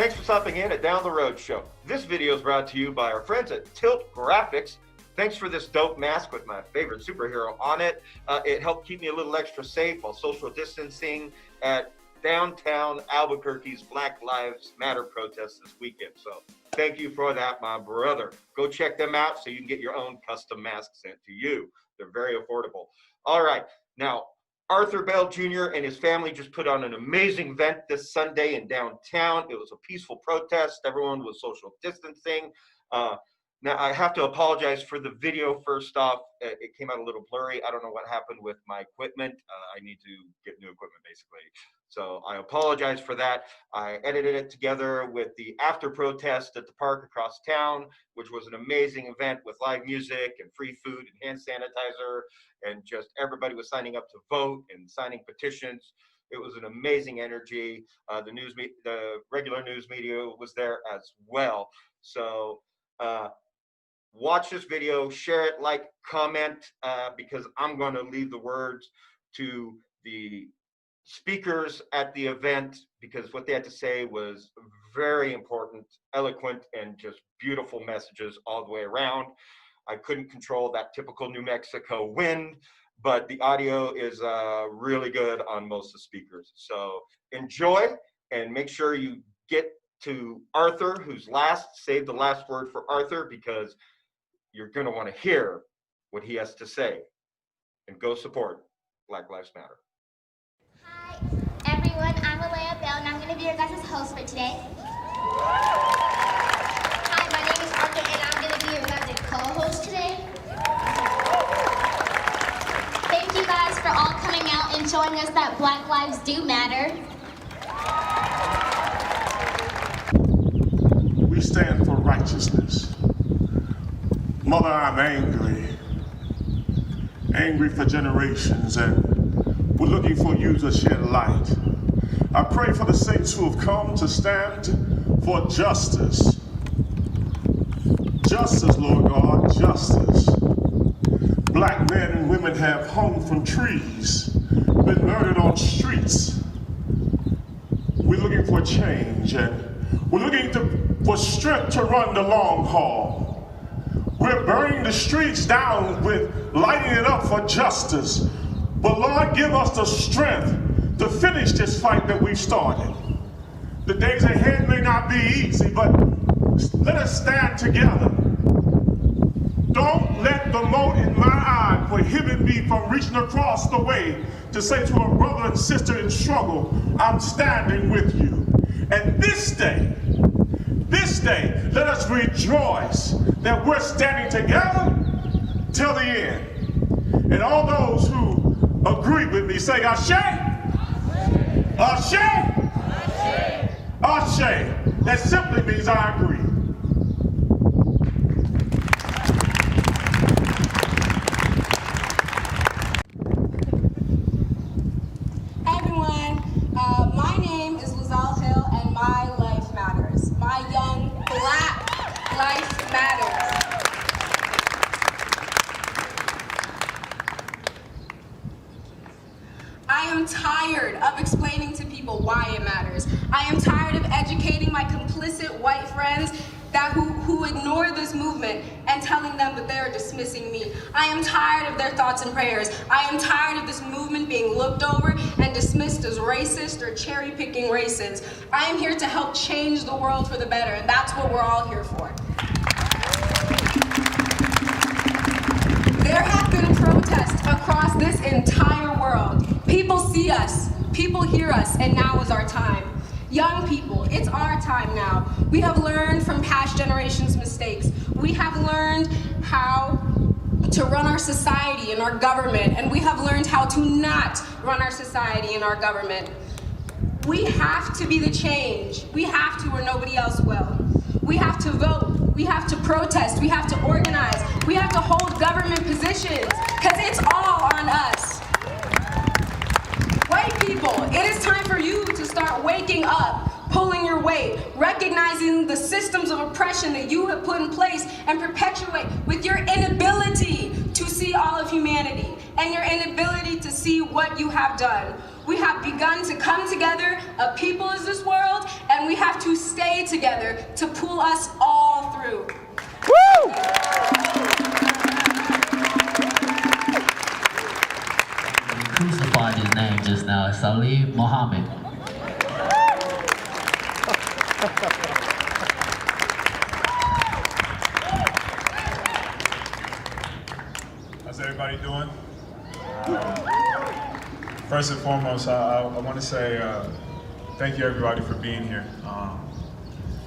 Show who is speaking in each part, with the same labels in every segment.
Speaker 1: Thanks for stopping in at Down the Road Show. This video is brought to you by our friends at Tilt Graphics. Thanks for this dope mask with my favorite superhero on it. It helped keep me a little extra safe while social distancing at Downtown Albuquerque's Black Lives Matter protest this weekend. So thank you for that, my brother. Go check them out so you can get your own custom mask sent to you. They're very affordable. All right, now Arthur Bell Jr. and his family just put on an amazing event this Sunday in downtown. It was a peaceful protest. Everyone was social distancing. Now, I have to apologize for the video first off. It came out a little blurry. I don't know what happened with my equipment. I need to get new equipment, basically. So I apologize for that. I edited it together with the after protest at the park across town, which was an amazing event with live music and free food and hand sanitizer, and just everybody was signing up to vote and signing petitions. It was an amazing energy. The regular news media was there as well. So watch this video, share it, like, comment, because I'm going to leave the words to the speakers at the event, because what they had to say was very important, eloquent, and just beautiful messages all the way around. I couldn't control that typical New Mexico wind, but the audio is really good on most of the speakers. So enjoy, and make sure you get to Arthur, who's last. Save the last word for Arthur, because you're going to want to hear what he has to say. And go support Black Lives Matter.
Speaker 2: Hi, everyone. I'm Alyah Bell, and I'm going to be your guys' host for today. Hi, my name is Arthur, and I'm going to be your guys' co-host today. Thank you guys for all coming out and showing us that Black lives do matter.
Speaker 3: We stand for righteousness. Mother, I'm angry for generations, and we're looking for you to shed light. I pray for the saints who have come to stand for justice. Justice, Lord God, justice. Black men and women have hung from trees, been murdered on streets. We're looking for change, and we're looking for strength to run the long haul. We're burning the streets down with lighting it up for justice. But Lord, give us the strength to finish this fight that we've started. The days ahead may not be easy, but let us stand together. Don't let the mote in my eye prohibit me from reaching across the way to say to a brother and sister in struggle, I'm standing with you. And this day, let us rejoice that we're standing together till the end. And all those who agree with me say, Ashe, Ashe, Ashe, Ashe. That simply means I agree.
Speaker 4: Hey everyone, my name is Lazzra Hill, and my life matters. My young Black life matters. I am tired of explaining to people why it matters. I am tired of educating my complicit white friends who ignore this movement and telling them that they are dismissing me. I am tired of their thoughts and prayers. I am tired of this movement being looked over and dismissed as racist or cherry-picking races. I am here to help change the world for the better, and that's what we're all here for. There have been protests across this entire world. People see us, people hear us, and now is our time. Young people, it's our time now. We have learned from past generations' mistakes. We have learned how to run our society and our government, and we have learned how to not run our society and our government. We have to be the change. We have to, or nobody else will. We have to vote. We have to protest. We have to organize. We have to hold government positions, because it's all on us. White people, it is time for you to start waking up, pulling your weight, recognizing the systems of oppression that you have put in place and perpetuate with your inability to see all of humanity. and your inability to see what you have done. We have begun to come together, a people is this world, and we have to stay together to pull us all through.
Speaker 5: Woo!
Speaker 6: Crucified his name just now, Saalih Muhammad.
Speaker 7: How's everybody doing? First and foremost, I want to say thank you everybody for being here.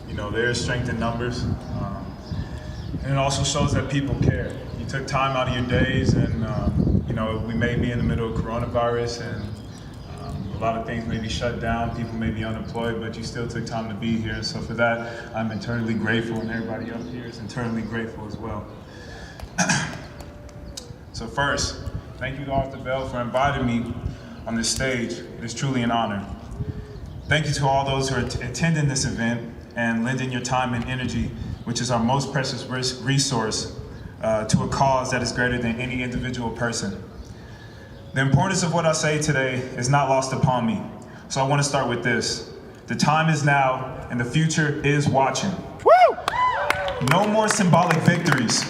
Speaker 7: You know, there is strength in numbers, and it also shows that people care. You took time out of your days, and you know, we may be in the middle of coronavirus, and a lot of things may be shut down, people may be unemployed, but you still took time to be here. And so for that, I'm eternally grateful, and everybody up here is eternally grateful as well. So first, thank you to Arthur Bell for inviting me on this stage. It is truly an honor. Thank you to all those who are attending this event and lending your time and energy, which is our most precious resource, to a cause that is greater than any individual person. The importance of what I say today is not lost upon me. So I want to start with this. The time is now, and the future is watching.
Speaker 5: Woo!
Speaker 7: No more symbolic victories.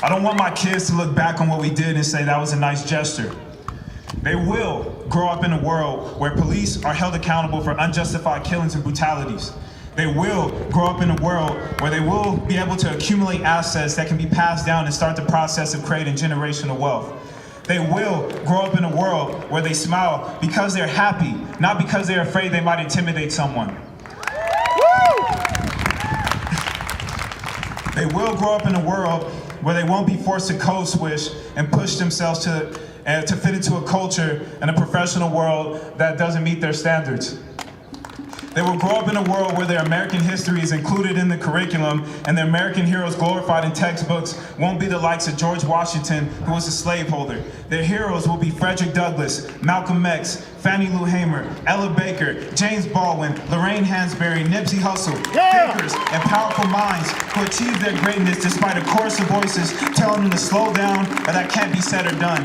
Speaker 7: I don't want my kids to look back on what we did and say that was a nice gesture. They will grow up in a world where police are held accountable for unjustified killings and brutalities. They will grow up in a world where they will be able to accumulate assets that can be passed down and start the process of creating generational wealth. They will grow up in a world where they smile because they're happy, not because they're afraid they might intimidate someone.
Speaker 5: Woo!
Speaker 7: They will grow up in a world where they won't be forced to code switch and push themselves to fit into a culture and a professional world that doesn't meet their standards. They will grow up in a world where their American history is included in the curriculum and their American heroes glorified in textbooks won't be the likes of George Washington, who was a slaveholder. Their heroes will be Frederick Douglass, Malcolm X, Fannie Lou Hamer, Ella Baker, James Baldwin, Lorraine Hansberry, Nipsey Hussle, thinkers and powerful minds who achieved their greatness despite a chorus of voices telling them to slow down or that can't be said or done.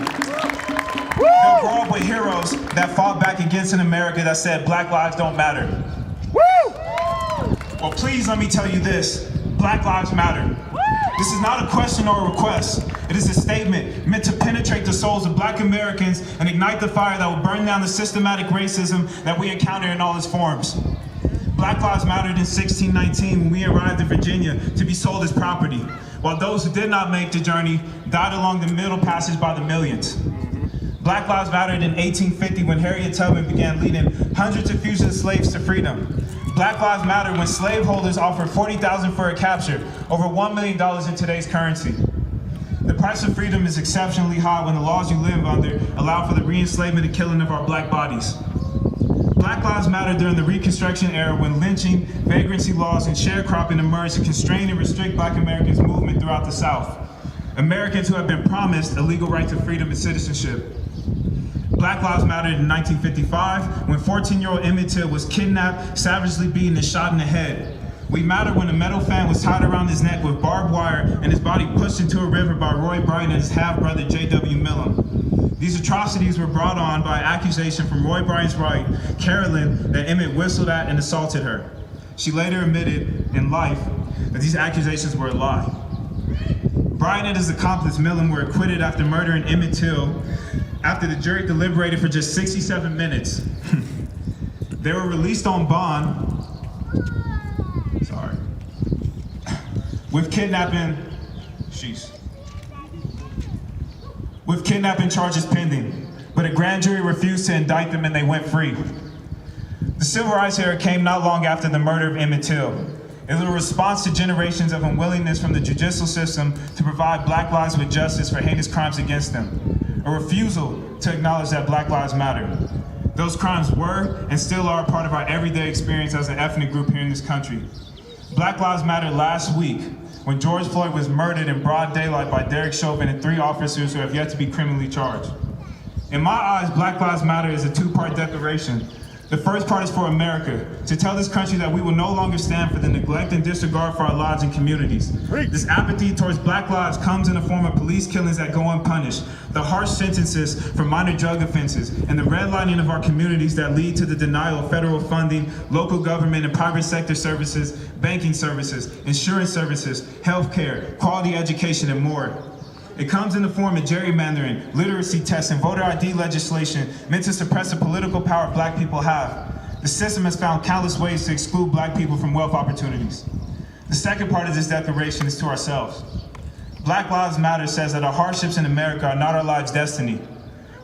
Speaker 7: They'll grow up with heroes that fought back against an America that said Black lives don't matter.
Speaker 5: Woo!
Speaker 7: Well, please let me tell you this, Black lives matter. This is not a question or a request. It is a statement meant to penetrate the souls of Black Americans and ignite the fire that will burn down the systematic racism that we encounter in all its forms. Black lives mattered in 1619 when we arrived in Virginia to be sold as property, while those who did not make the journey died along the Middle Passage by the millions. Black lives mattered in 1850 when Harriet Tubman began leading hundreds of fugitive slaves to freedom. Black lives mattered when slaveholders offered $40,000 for a capture, over $1 million in today's currency. The price of freedom is exceptionally high when the laws you live under allow for the re-enslavement and killing of our Black bodies. Black lives mattered during the Reconstruction era when lynching, vagrancy laws, and sharecropping emerged to constrain and restrict Black Americans' movement throughout the South. Americans who have been promised a legal right to freedom and citizenship. Black lives mattered in 1955 when 14-year-old Emmett Till was kidnapped, savagely beaten, and shot in the head. We mattered when a metal fan was tied around his neck with barbed wire and his body pushed into a river by Roy Bryant and his half-brother J.W. Millum. These atrocities were brought on by accusation from Roy Bryant's wife, Carolyn, that Emmett whistled at and assaulted her. She later admitted in life that these accusations were a lie. Bryant and his accomplice Millum were acquitted after murdering Emmett Till after the jury deliberated for just 67 minutes. They were released on bond, with kidnapping charges pending, but a grand jury refused to indict them and they went free. The Civil Rights era came not long after the murder of Emmett Till. It was a response to generations of unwillingness from the judicial system to provide Black lives with justice for heinous crimes against them. A refusal to acknowledge that Black lives matter. Those crimes were and still are a part of our everyday experience as an ethnic group here in this country. Black lives mattered last week when George Floyd was murdered in broad daylight by Derek Chauvin and 3 officers who have yet to be criminally charged. In my eyes, Black lives matter is a 2-part declaration. The first part is for America, to tell this country that we will no longer stand for the neglect and disregard for our lives and communities. This apathy towards Black lives comes in the form of police killings that go unpunished, the harsh sentences for minor drug offenses, and the redlining of our communities that lead to the denial of federal funding, local government and private sector services, banking services, insurance services, healthcare, quality education, and more. It comes in the form of gerrymandering, literacy tests, and voter ID legislation meant to suppress the political power Black people have. The system has found countless ways to exclude Black people from wealth opportunities. The second part of this declaration is to ourselves. Black Lives Matter says that our hardships in America are not our life's destiny.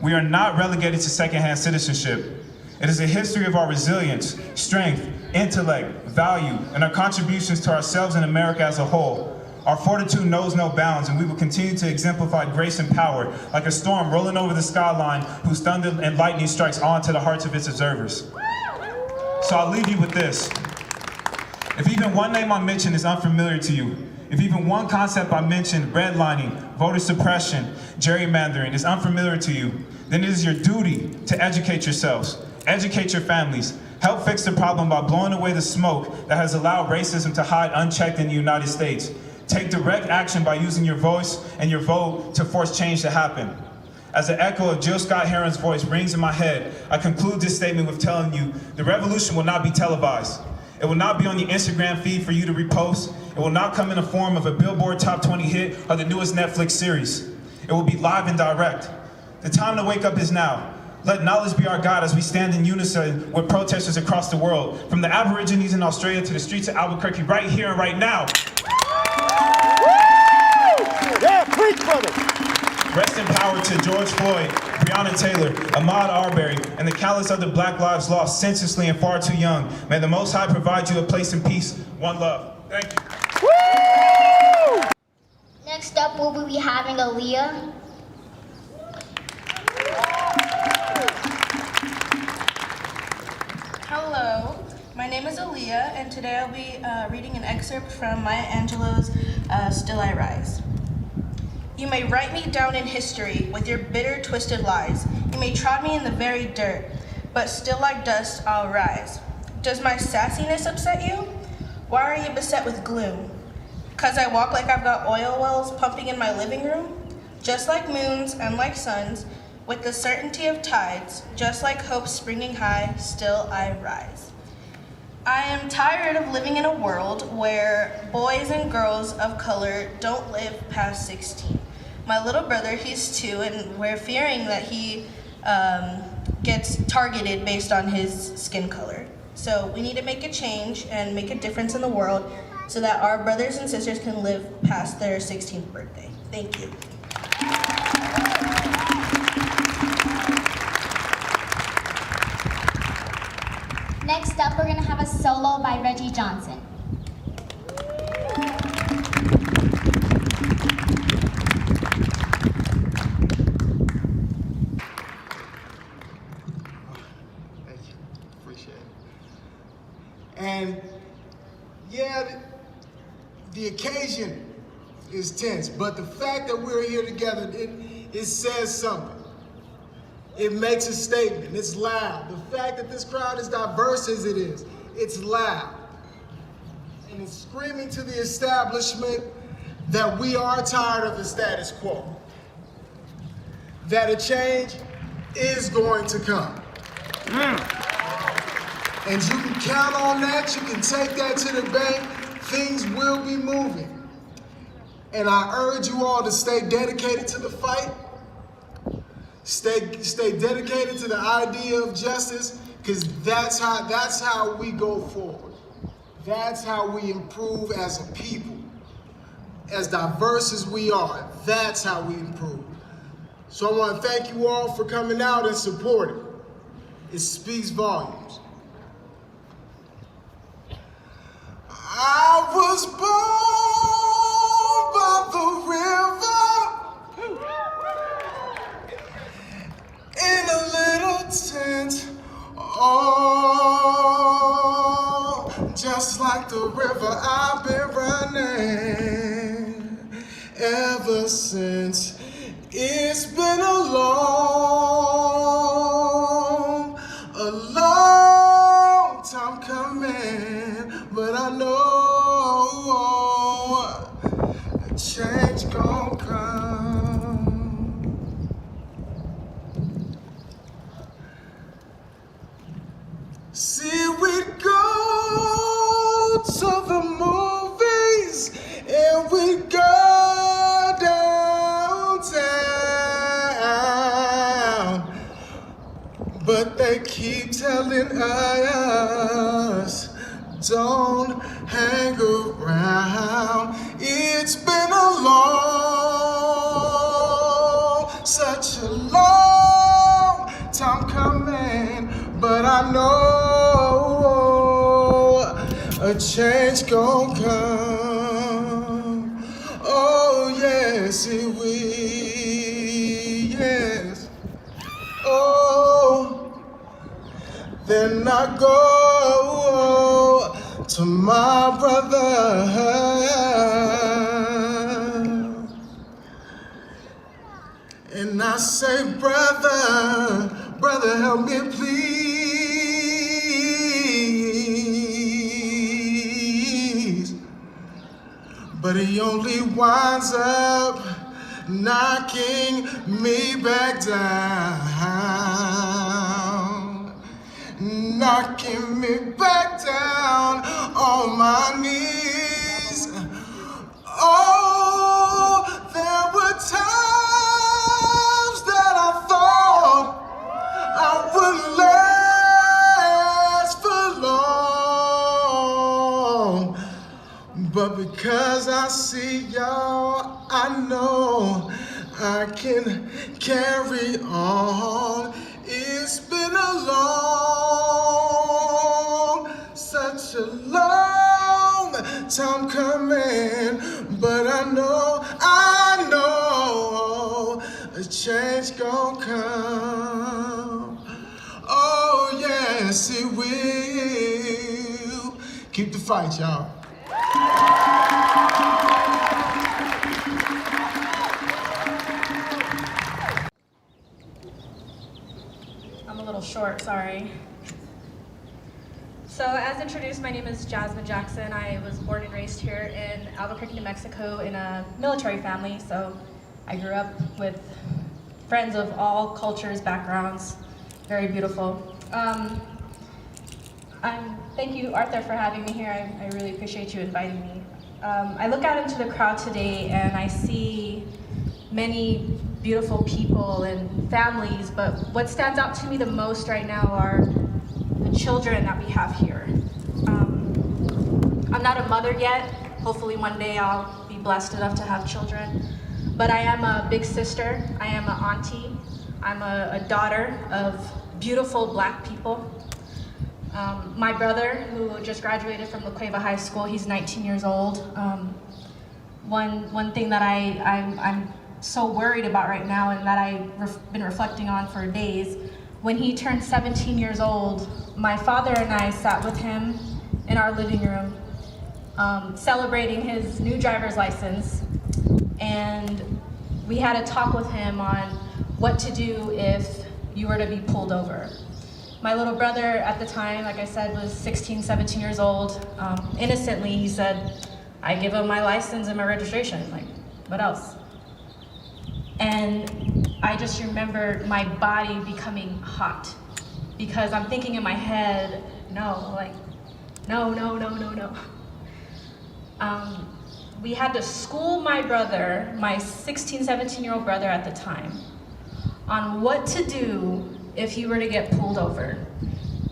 Speaker 7: We are not relegated to secondhand citizenship. It is a history of our resilience, strength, intellect, value, and our contributions to ourselves and America as a whole. Our fortitude knows no bounds, and we will continue to exemplify grace and power like a storm rolling over the skyline whose thunder and lightning strikes on to the hearts of its observers. So I'll leave you with this. If even one name I mention is unfamiliar to you, if even one concept I mentioned, redlining, voter suppression, gerrymandering, is unfamiliar to you, then it is your duty to educate yourselves, educate your families, help fix the problem by blowing away the smoke that has allowed racism to hide unchecked in the United States. Take direct action by using your voice and your vote to force change to happen. As the echo of Jill Scott Heron's voice rings in my head, I conclude this statement with telling you the revolution will not be televised. It will not be on the Instagram feed for you to repost. It will not come in the form of a Billboard Top 20 hit or the newest Netflix series. It will be live and direct. The time to wake up is now. Let knowledge be our guide as we stand in unison with protesters across the world, from the Aborigines in Australia to the streets of Albuquerque, right here and right now.
Speaker 5: Yeah, preach for me.
Speaker 7: Rest in power to George Floyd, Breonna Taylor, Ahmaud Arbery, and the countless other Black lives lost senselessly and far too young. May the Most High provide you a place in peace. One love. Thank you.
Speaker 5: Woo!
Speaker 2: Next up, we'll be having Alyah.
Speaker 8: Hello, my name is Alyah, and today I'll be reading an excerpt from Maya Angelou's Still I Rise. You may write me down in history with your bitter, twisted lies. You may trod me in the very dirt, but still like dust I'll rise. Does my sassiness upset you? Why are you beset with gloom? 'Cause I walk like I've got oil wells pumping in my living room? Just like moons and like suns, with the certainty of tides, just like hope springing high, still I rise. I am tired of living in a world where boys and girls of color don't live past 16. My little brother, he's 2, and we're fearing that he gets targeted based on his skin color. So we need to make a change and make a difference in the world so that our brothers and sisters can live past their 16th birthday. Thank you.
Speaker 2: Next up, we're gonna have a solo by Reggie Johnson.
Speaker 9: Thank you, appreciate it. And yeah, the occasion is tense, but the fact that we're here together, it says something. It makes a statement, it's loud. The fact that this crowd is diverse as it is, it's loud. And it's screaming to the establishment that we are tired of the status quo. That a change is going to come. And you can count on that, you can take that to the bank, things will be moving. And I urge you all to stay dedicated to the fight. Stay dedicated to the idea of justice, because that's how we go forward. That's how we improve as a people. As diverse as we are, that's how we improve. So I want to thank you all for coming out and supporting. It speaks volumes. I was born by the river, in a little tent, oh, just like the river I've been running ever since. It's been a long change gon' come. See, we go to the movies and we go downtown, but they keep telling us don't hang around. It's been a long, such a long time coming, but I know a change gon' come. Oh yes, it will. Yes. Oh, then I go to my brother, and I say, brother, brother, help me please. But he only winds up knocking me back down, knocking me back down on my knees. Oh, there were times that I thought I wouldn't last for long, but because I see y'all, I know I can carry on. It's been a long, such a long time coming, but I know a change gon' come. Oh yes, it will. Keep the fight, y'all.
Speaker 10: I'm a little short, sorry. So as introduced, my name is Jasmine Jackson. I was born and raised here in Albuquerque, New Mexico in a military family. So I grew up with friends of all cultures, backgrounds, very beautiful. Thank you, Arthur, for having me here. I really appreciate you inviting me. I look out into the crowd today and I see many beautiful people and families, but what stands out to me the most right now are the children that we have here. I'm not a mother yet. Hopefully one day I'll be blessed enough to have children, but I am a big sister. I am an auntie. I'm a daughter of beautiful Black people. My brother, who just graduated from La Cueva High School, he's 19 years old. One thing that I'm so worried about right now and that I've been reflecting on for days, when he turned 17 years old, my father and I sat with him in our living room, celebrating his new driver's license, and we had a talk with him on what to do if you were to be pulled over. My little brother at the time, like I said, was 16, 17 years old. Innocently, he said, I give him my license and my registration, like, what else? And I just remember my body becoming hot because I'm thinking in my head, no. We had to school my brother, my 16, 17-year-old brother at the time, on what to do if you were to get pulled over.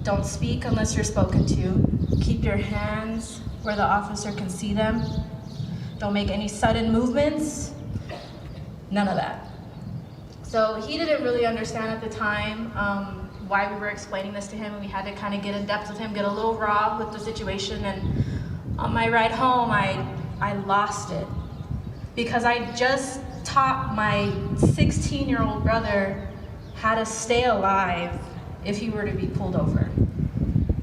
Speaker 10: Don't speak unless you're spoken to. Keep your hands where the officer can see them. Don't make any sudden movements. None of that. So he didn't really understand at the time why we were explaining this to him, and we had to kind of get in depth with him, get a little raw with the situation. And on my ride home, I lost it because I just taught my 16-year-old brother how to stay alive if he were to be pulled over.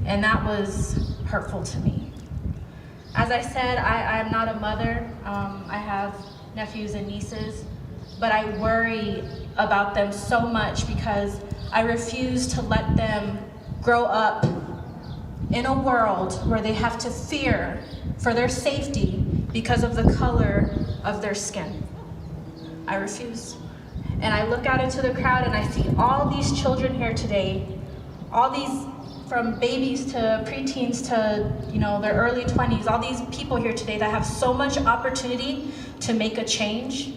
Speaker 10: And that was hurtful to me. As I said, I'm not a mother. I have nephews and nieces, but I worry about them so much because I refuse to let them grow up in a world where they have to fear for their safety because of the color of their skin. I refuse. And I look out into the crowd and I see all these children here today, all these, from babies to preteens to, you know, their early 20s, all these people here today that have so much opportunity to make a change.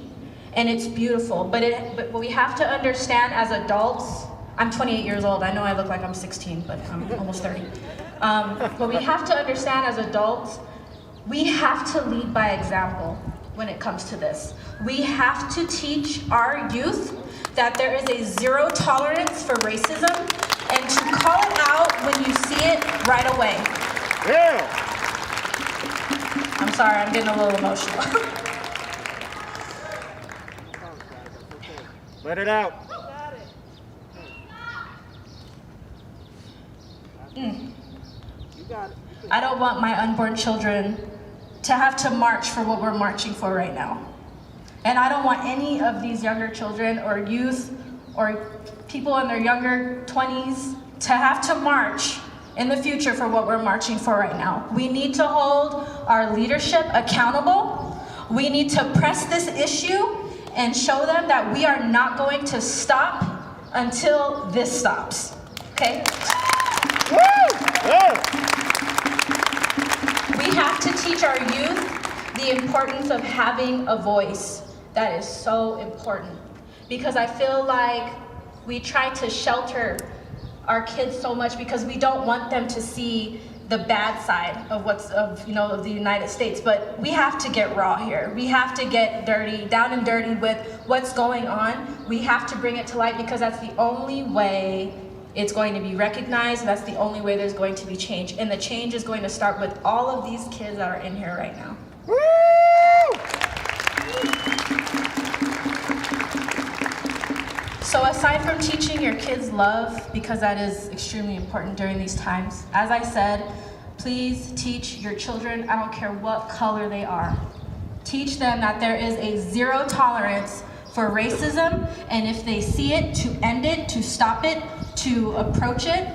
Speaker 10: And it's beautiful, but we have to understand as adults, I'm 28 years old, I know I look like I'm 16, but I'm almost 30. But we have to understand as adults, we have to lead by example when it comes to this. We have to teach our youth that there is a zero tolerance for racism and to call it out when you see it right away.
Speaker 5: Yeah.
Speaker 10: I'm sorry, I'm getting a little emotional.
Speaker 5: Let it out.
Speaker 10: I don't want my unborn children to have to march for what we're marching for right now. And I don't want any of these younger children or youth or people in their younger 20s to have to march in the future for what we're marching for right now. We need to hold our leadership accountable. We need to press this issue and show them that we are not going to stop until this stops, okay?
Speaker 5: Woo! Yeah.
Speaker 10: We have to teach our youth the importance of having a voice. That is so important, because I feel like we try to shelter our kids so much because we don't want them to see the bad side of of the United States. But we have to get raw here. We have to get dirty, down and dirty with what's going on. We have to bring it to light because that's the only way it's going to be recognized. That's the only way there's going to be change. And the change is going to start with all of these kids that are in here right now.
Speaker 5: Woo!
Speaker 10: So aside from teaching your kids love, because that is extremely important during these times, as I said, please teach your children, I don't care what color they are, teach them that there is a zero tolerance for racism, and if they see it, to end it, to stop it, to approach it,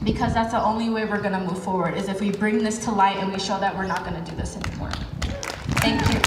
Speaker 10: because that's the only way we're gonna move forward, is if we bring this to light and we show that we're not gonna do this anymore. Thank you.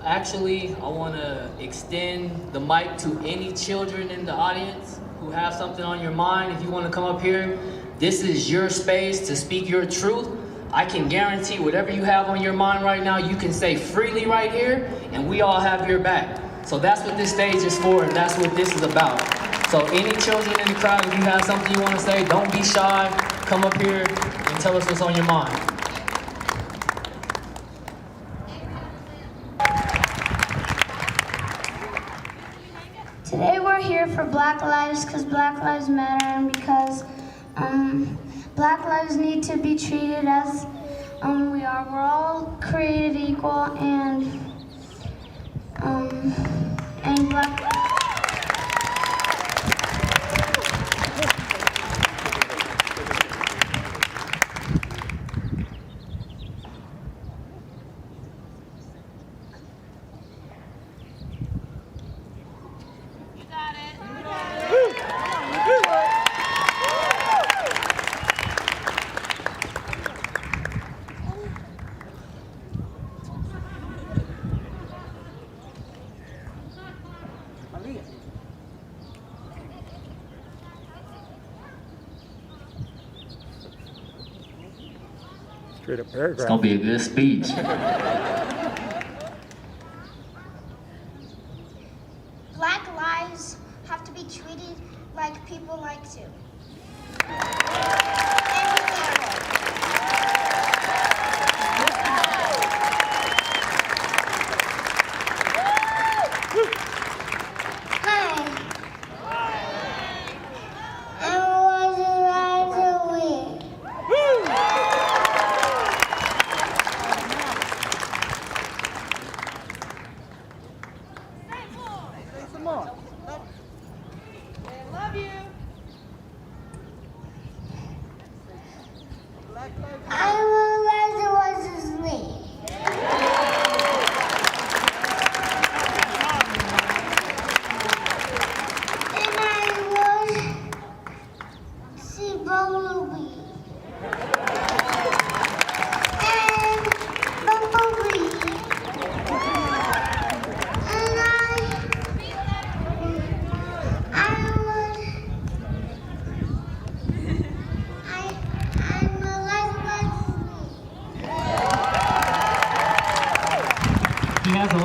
Speaker 11: Actually, I want to extend the mic to any children in the audience who have something on your mind. If you want to come up here, this is your space to speak your truth. I can guarantee whatever you have on your mind right now, you can say freely right here, and we all have your back. So that's what this stage is for, and that's what this is about. So any children in the crowd, if you have something you want to say, don't be shy. Come up here and tell us what's on your mind.
Speaker 2: Today we're here for Black Lives because Black Lives Matter and because Black lives need to be treated as we are. We're all created equal and Black.
Speaker 5: Straight up paragraph.
Speaker 6: It's gonna be a good speech.
Speaker 2: Black lives have to be treated like people like to.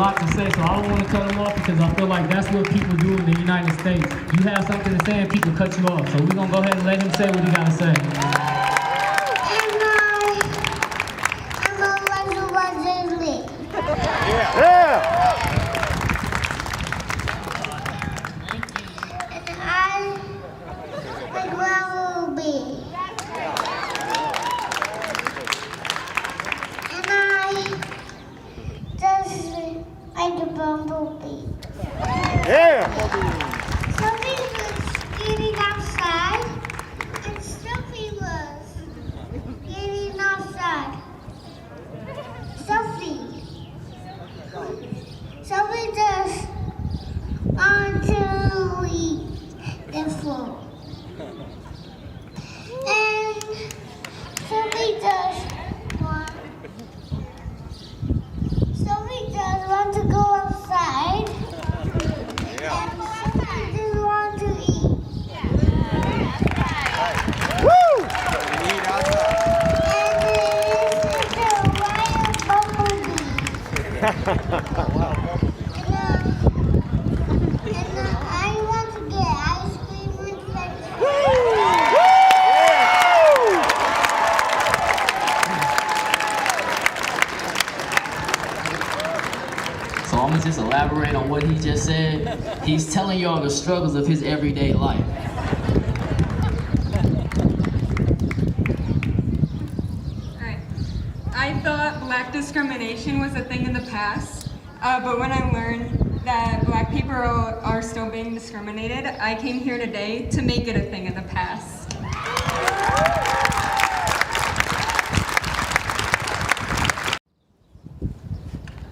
Speaker 11: lot to say, so I don't want to cut him off because I feel like that's what people do in the United States. You have something to say and people cut you off. So we're going to go ahead and let him say what he got to say.
Speaker 2: Sophie was skating outside, and Sophie was skating outside. Sophie just onto the floor, and Sophie just want to go outside.
Speaker 6: So I'm gonna just elaborate on what he just said. He's telling y'all the struggles of his everyday life.
Speaker 12: I thought black discrimination was a thing in the past, but when I learned that black people are still being discriminated, I came here today to make it a thing in the past.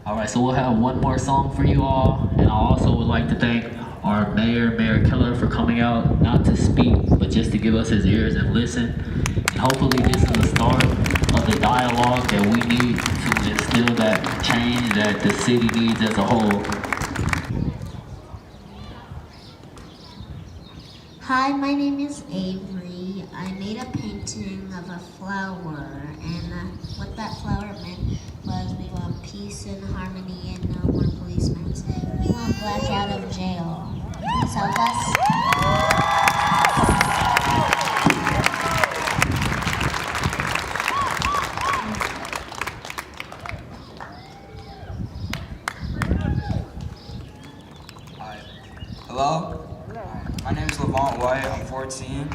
Speaker 6: All right, so we'll have one more song for you all, and I also would like to thank our Mayor Keller, for coming out, not to speak, but just to give us his ears and listen. And hopefully this is the start of the dialogue that we need to instill that change that the city needs as a whole.
Speaker 2: Hi, my name is Avery. I made a painting of a flower, and what that flower meant was we want peace and harmony and no more policemen. We want black out of jail. Please help us.
Speaker 13: Hello? My name is Levant White, I'm 14.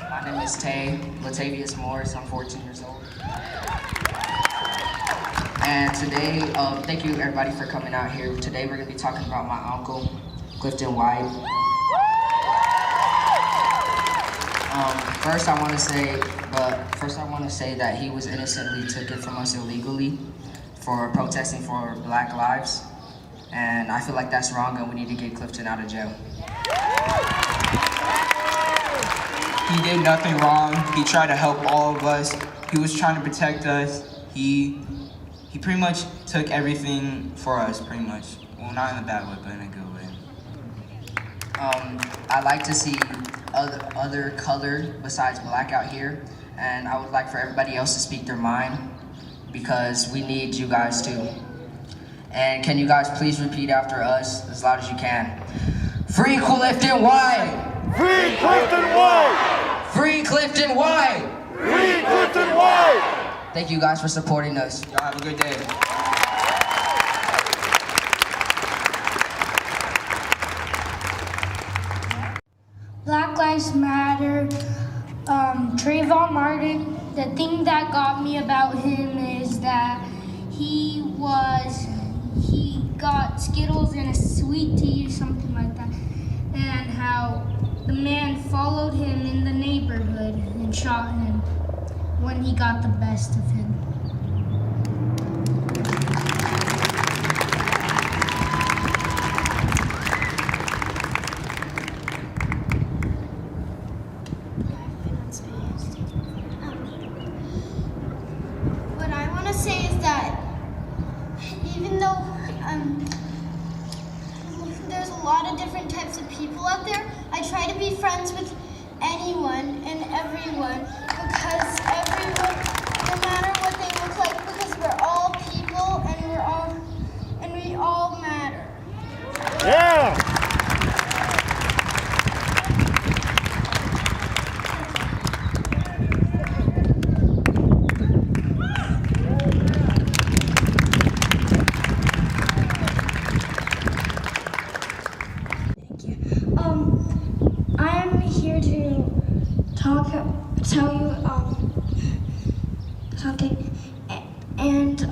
Speaker 14: My name is Latavius Morris, I'm 14 years old. And today, thank you everybody for coming out here. Today we're gonna be talking about my uncle, Clifton White. First I want to say that he was innocently taken from us illegally for protesting for Black lives. And I feel like that's wrong and we need to get Clifton out of jail.
Speaker 13: He did nothing wrong. He tried to help all of us. He was trying to protect us. He pretty much took everything for us, pretty much. Well, not in a bad way, but in a good way.
Speaker 14: I like to see other color besides black out here, and I would like for everybody else to speak their mind because we need you guys too. And can you guys please repeat after us as loud as you can? Free Clifton White!
Speaker 5: Free Clifton White!
Speaker 14: Free Clifton White!
Speaker 5: Free Clifton White!
Speaker 14: Thank you guys for supporting us.
Speaker 13: Y'all have a good day.
Speaker 2: Black Lives Matter. Trayvon Martin, the thing that got me about him is that he got Skittles and a sweet tea or something like that, and how the man followed him in the neighborhood and shot him when he got the best of him.
Speaker 15: What I want to say is that even though there's a lot of different types of people out there, I try to be friends with anyone and everyone because everyone, no matter what they look like, because we're all people and we all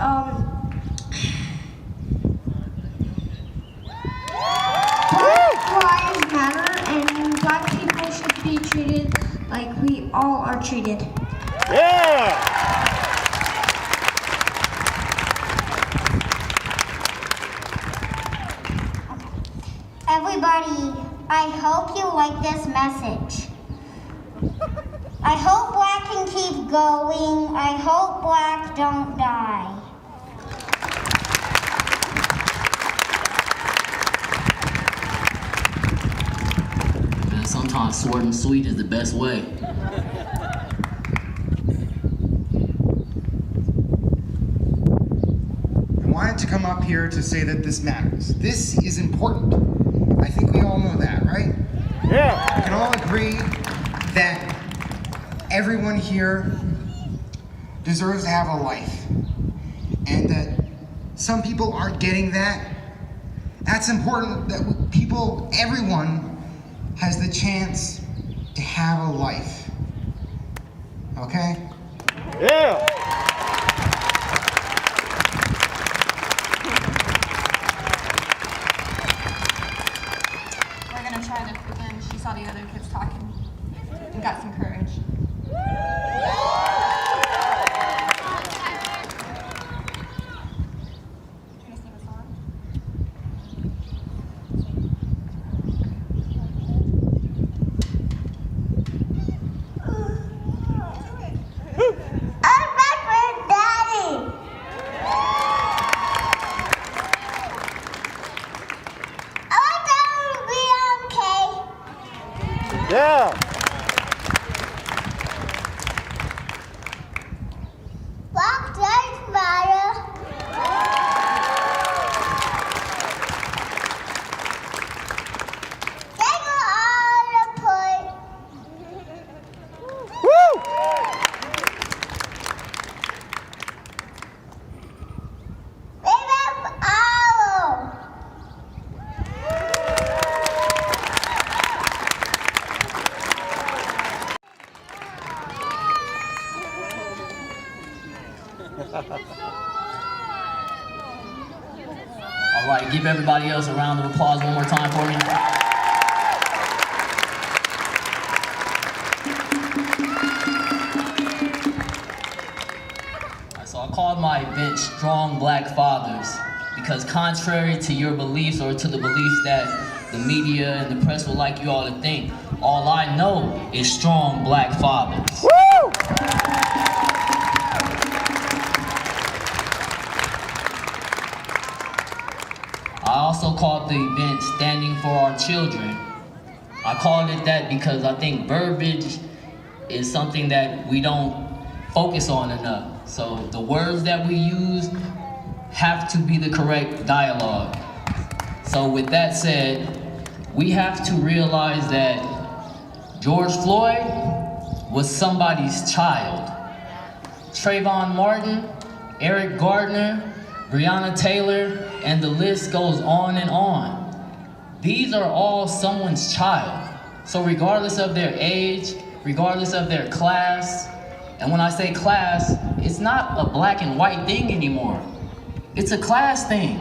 Speaker 15: Black lives matter, and black people should be treated like we all are treated.
Speaker 5: Yeah!
Speaker 15: Everybody, I hope you like this message. I hope black can keep going. I hope black don't die.
Speaker 6: Man, sometimes short and sweet is the best way.
Speaker 16: I wanted to come up here to say that this matters. This is important. I think we all know that, right?
Speaker 5: Yeah.
Speaker 16: We can all agree that everyone here deserves to have a life, and that some people aren't getting that. That's important, that people, everyone has the chance to have a life. Okay?
Speaker 5: Yeah.
Speaker 12: We're gonna try to pretend she saw the other kids talking and got some courage.
Speaker 5: Yeah.
Speaker 15: Black lives matter. Take all the point.
Speaker 5: Woo!
Speaker 15: Remember all.
Speaker 6: All right, give everybody else a round of applause one more time for me. So I called my event Strong Black Fathers because contrary to your beliefs or to the beliefs that the media and the press would like you all to think, all I know is strong black fathers.
Speaker 5: Woo!
Speaker 6: I also called the event Standing for Our Children. I called it that because I think verbiage is something that we don't focus on enough. So the words that we use have to be the correct dialogue. So with that said, we have to realize that George Floyd was somebody's child. Trayvon Martin, Eric Gardner, Breonna Taylor, and the list goes on and on. These are all someone's child. So regardless of their age, regardless of their class, and when I say class, it's not a black and white thing anymore. It's a class thing.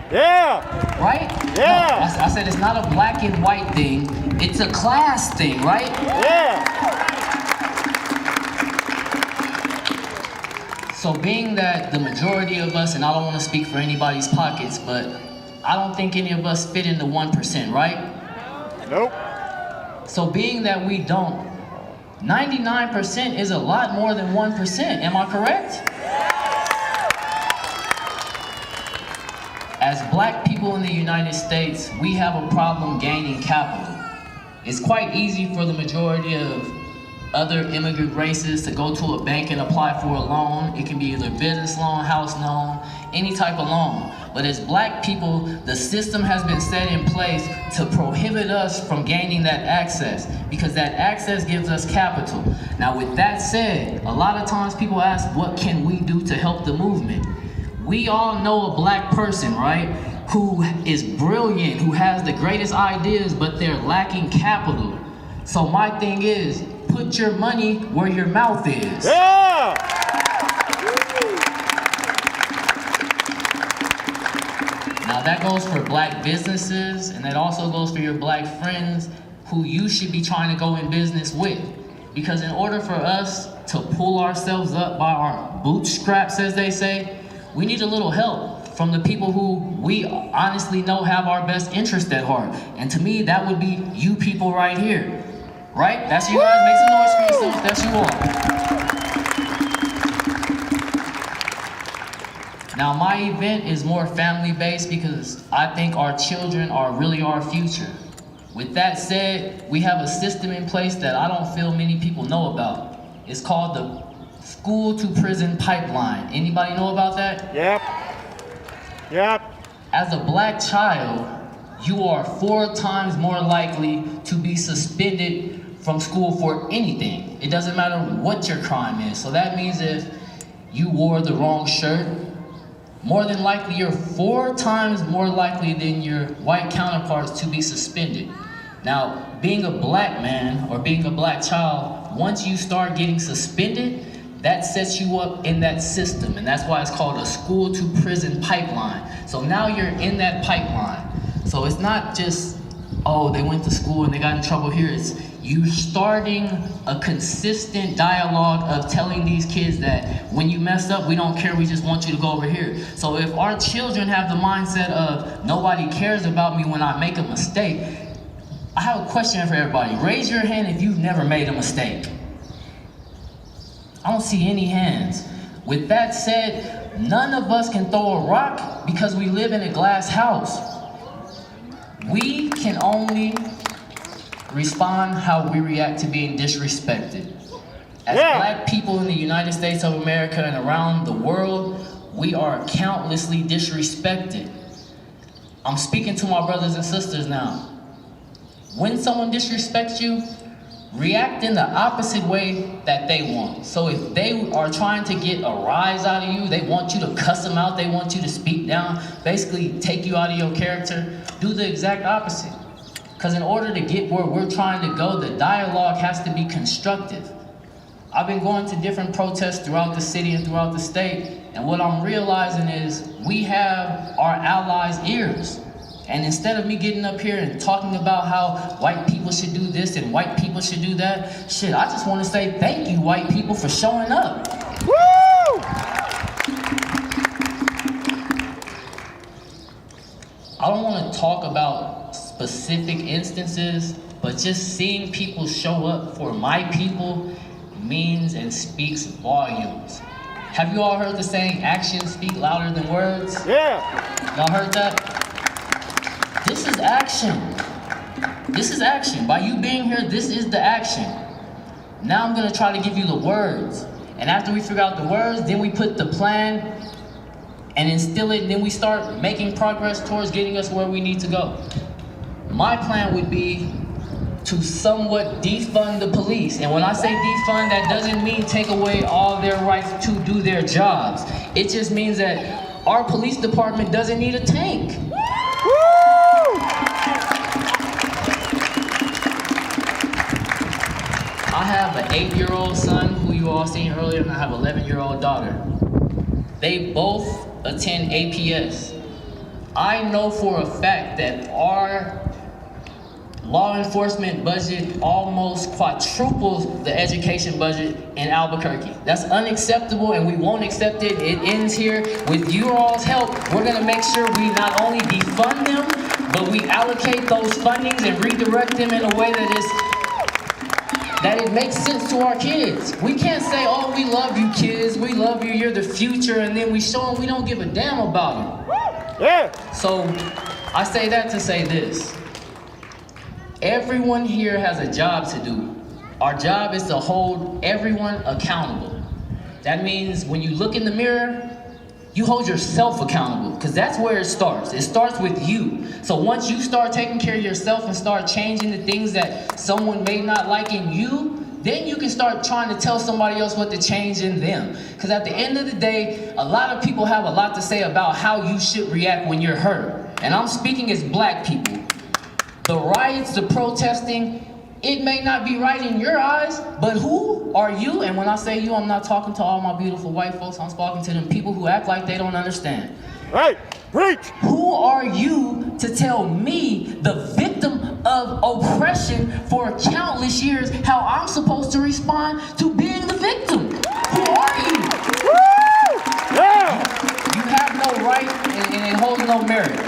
Speaker 5: Yeah.
Speaker 6: Right?
Speaker 5: Yeah.
Speaker 6: No, I said it's not a black and white thing, it's a class thing, right?
Speaker 5: Yeah.
Speaker 6: So being that the majority of us, and I don't want to speak for anybody's pockets, but I don't think any of us fit in the 1%, right?
Speaker 5: Nope.
Speaker 6: So being that we don't, 99% is a lot more than 1%, am I correct? As black people in the United States, we have a problem gaining capital. It's quite easy for the majority of other immigrant races to go to a bank and apply for a loan. It can be either business loan, house loan, any type of loan. But as black people, the system has been set in place to prohibit us from gaining that access because that access gives us capital. Now with that said, a lot of times people ask, what can we do to help the movement? We all know a black person, right? Who is brilliant, who has the greatest ideas, but they're lacking capital. So my thing is, put your money where your mouth is.
Speaker 5: Yeah!
Speaker 6: that goes for black businesses, and that also goes for your black friends who you should be trying to go in business with. Because in order for us to pull ourselves up by our bootstraps, as they say, we need a little help from the people who we honestly know have our best interest at heart. And to me, that would be you people right here. Right? That's you guys. Make some noise for yourselves. That's you all. Now, my event is more family-based because I think our children are really our future. With that said, we have a system in place that I don't feel many people know about. It's called the school to prison pipeline. Anybody know about that?
Speaker 5: Yep. Yep.
Speaker 6: As a black child, you are 4 times more likely to be suspended from school for anything. It doesn't matter what your crime is. So that means if you wore the wrong shirt, more than likely you're 4 times more likely than your white counterparts to be suspended. Now, being a black man or being a black child, once you start getting suspended, that sets you up in that system, and that's why it's called a school to prison pipeline. So now you're in that pipeline. So it's not just, oh, they went to school and they got in trouble here. It's you starting a consistent dialogue of telling these kids that when you mess up, we don't care, we just want you to go over here. So if our children have the mindset of nobody cares about me when I make a mistake, I have a question for everybody. Raise your hand if you've never made a mistake. I don't see any hands. With that said, none of us can throw a rock because we live in a glass house. We can only respond how we react to being disrespected. As black people in the United States of America and around the world, we are countlessly disrespected. I'm speaking to my brothers and sisters now. When someone disrespects you, react in the opposite way that they want. So if they are trying to get a rise out of you, they want you to cuss them out, they want you to speak down, basically take you out of your character, do the exact opposite. Because in order to get where we're trying to go, the dialogue has to be constructive. I've been going to different protests throughout the city and throughout the state, and what I'm realizing is we have our allies' ears. And instead of me getting up here and talking about how white people should do this and white people should do that, shit, I just want to say thank you, white people, for showing up.
Speaker 5: Woo!
Speaker 6: I don't want to talk about specific instances, but just seeing people show up for my people means and speaks volumes. Have you all heard the saying, actions speak louder than words?
Speaker 5: Yeah.
Speaker 6: Y'all heard that? This is action. This is action. By you being here, this is the action. Now I'm gonna try to give you the words. And after we figure out the words, then we put the plan and instill it, and then we start making progress towards getting us where we need to go. My plan would be to somewhat defund the police. And when I say defund, that doesn't mean take away all their rights to do their jobs. It just means that our police department doesn't need a tank. I have an 8-year-old son who you all seen earlier, and I have an 11-year-old daughter. They both attend APS. I know for a fact that our law enforcement budget almost quadruples the education budget in Albuquerque. That's unacceptable, and we won't accept it. It ends here. With you all's help, we're gonna make sure we not only defund them, but we allocate those fundings and redirect them in a way that it makes sense to our kids. We can't say, oh, we love you kids, we love you, you're the future, and then we show them we don't give a damn about them.
Speaker 5: Yeah.
Speaker 6: So I say that to say this. Everyone here has a job to do. Our job is to hold everyone accountable. That means when you look in the mirror, you hold yourself accountable, because that's where it starts. It starts with you. So once you start taking care of yourself and start changing the things that someone may not like in you, then you can start trying to tell somebody else what to change in them. Because at the end of the day, a lot of people have a lot to say about how you should react when you're hurt. And I'm speaking as black people. The riots, the protesting, it may not be right in your eyes, but who are you? And when I say you, I'm not talking to all my beautiful white folks. I'm talking to them people who act like they don't understand.
Speaker 5: Right. Preach!
Speaker 11: Who are you to tell me, the victim of oppression for countless years, how I'm supposed to respond to being the victim? Who are you?
Speaker 5: Woo! Yeah!
Speaker 11: You have no right and it holds no merit.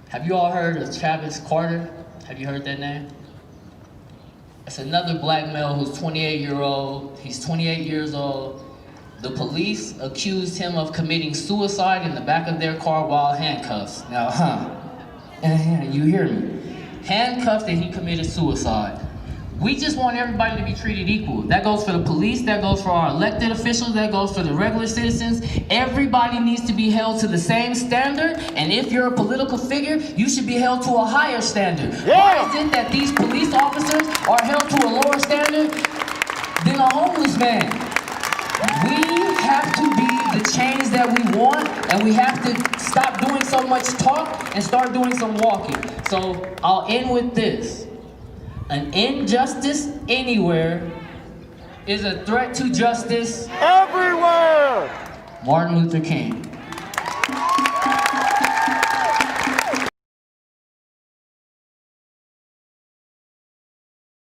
Speaker 11: Have you all heard of Travis Carter? Have you heard that name? It's another black male who's 28-year-old. He's 28 years old. The police accused him of committing suicide in the back of their car while handcuffed. Now, you hear me? Handcuffed and he committed suicide. We just want everybody to be treated equal. That goes for the police, that goes for our elected officials, that goes for the regular citizens. Everybody needs to be held to the same standard, and if you're a political figure, you should be held to a higher standard.
Speaker 5: Yeah.
Speaker 11: Why is it that these police officers are held to a lower standard than a homeless man? We have to be the change that we want, and we have to stop doing so much talk and start doing some walking. So I'll end with this. An injustice anywhere is a threat to justice
Speaker 5: everywhere.
Speaker 11: Martin Luther King.